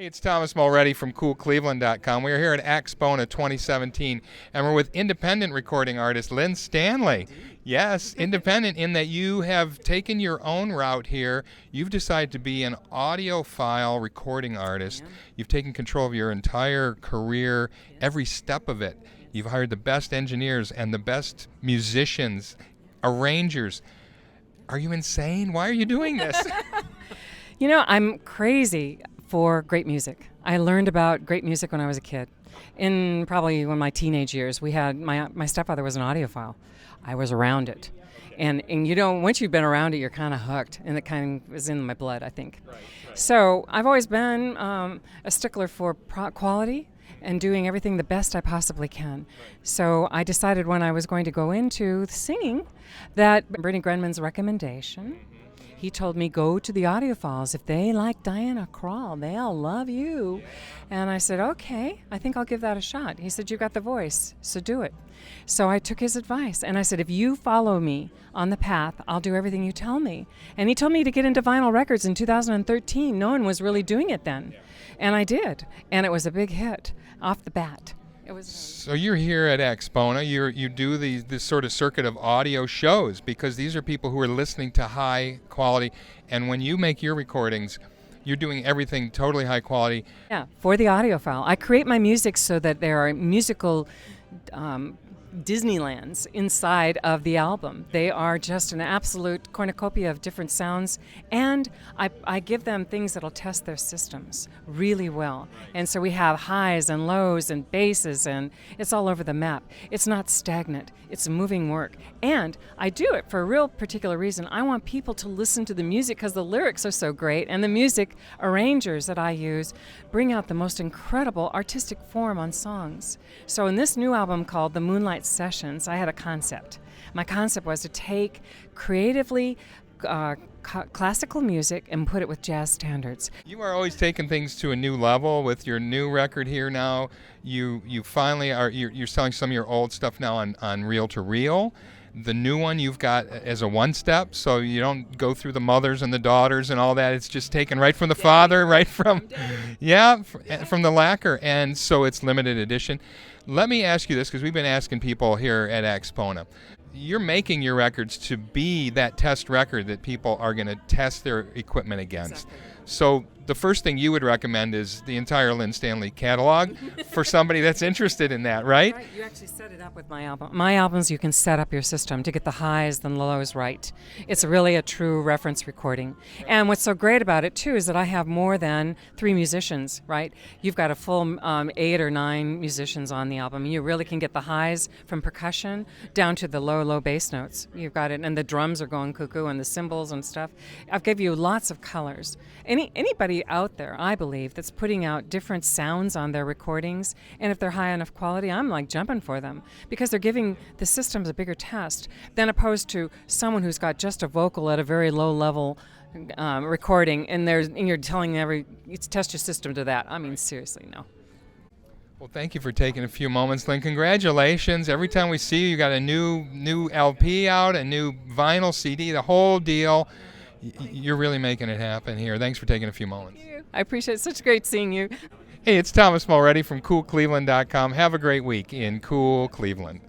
Hey, it's Thomas Mulready from CoolCleveland.com. We are here at Axpona 2017, and we're with independent recording artist Lyn Stanley. Yes, independent in that you have taken your own route here. You've decided to be an audiophile recording artist. You've taken control of your entire career, every step of it. You've hired the best engineers and the best musicians, arrangers. Are you insane? Why are you doing this? You know, I'm crazy for great music. I learned about great music when I was a kid. In probably one of my teenage years, we had my stepfather was an audiophile. I was around it. And you know, once you've been around it, you're kind of hooked, and it kind of was in my blood, I think. Right. So I've always been a stickler for quality and doing everything the best I possibly can. Right. So I decided when I was going to go into singing that Bernie Grenman's recommendation, he told me, go to the Audiophiles. If they like Diana Krall, they'll love you. And I said, okay, I think I'll give that a shot. He said, you've got the voice, so do it. So I took his advice, and I said, if you follow me on the path, I'll do everything you tell me. And he told me to get into vinyl records in 2013. No one was really doing it then. And I did, and it was a big hit off the bat. So you're here at Axpona. You do this sort of circuit of audio shows because these are people who are listening to high quality. And when you make your recordings, you're doing everything totally high quality. Yeah, for the audiophile. I create my music so that there are musical Disneylands inside of the album. They are just an absolute cornucopia of different sounds, and I give them things that'll test their systems really well. And so we have highs and lows and basses, and it's all over the map. It's not stagnant. It's moving work. And I do it for a real particular reason. I want people to listen to the music because the lyrics are so great, and the music arrangers that I use bring out the most incredible artistic form on songs. So in this new album called The Moonlight Sessions, I had a concept. My concept was to take creatively classical music and put it with jazz standards. You are always taking things to a new level with your new record here now. You finally are you're selling some of your old stuff now on reel to reel. The new one you've got as a one step, so you don't go through the mothers and the daughters and all that. It's just taken right from the father, right from from the lacquer, and so it's limited edition. Let me ask you this, because we've been asking people here at Axpona. You're making your records to be that test record that people are going to test their equipment against. Exactly. So the first thing you would recommend is the entire Lyn Stanley catalog for somebody that's interested in that, right? Right. You actually set it up with my album. My albums, you can set up your system to get the highs and the lows right. It's really a true reference recording. And what's so great about it, too, is that I have more than 3 musicians, right? You've got a full 8 or 9 musicians on the album. You really can get the highs from percussion down to the low bass notes. You've got it, and the drums are going cuckoo, and the cymbals and stuff. I've given you lots of colors. Anybody out there, I believe, that's putting out different sounds on their recordings, and if they're high enough quality, I'm like jumping for them because they're giving the systems a bigger test than opposed to someone who's got just a vocal at a very low level recording, and you're telling test your system to that. I mean, seriously, no. Well, thank you for taking a few moments, Lyn. Congratulations. Every time we see you, you got a new LP out, a new vinyl CD, the whole deal. You're really making it happen here. Thanks for taking a few moments. Thank you. I appreciate it. Such great seeing you. Hey, it's Thomas Mulready from CoolCleveland.com. Have a great week in Cool Cleveland.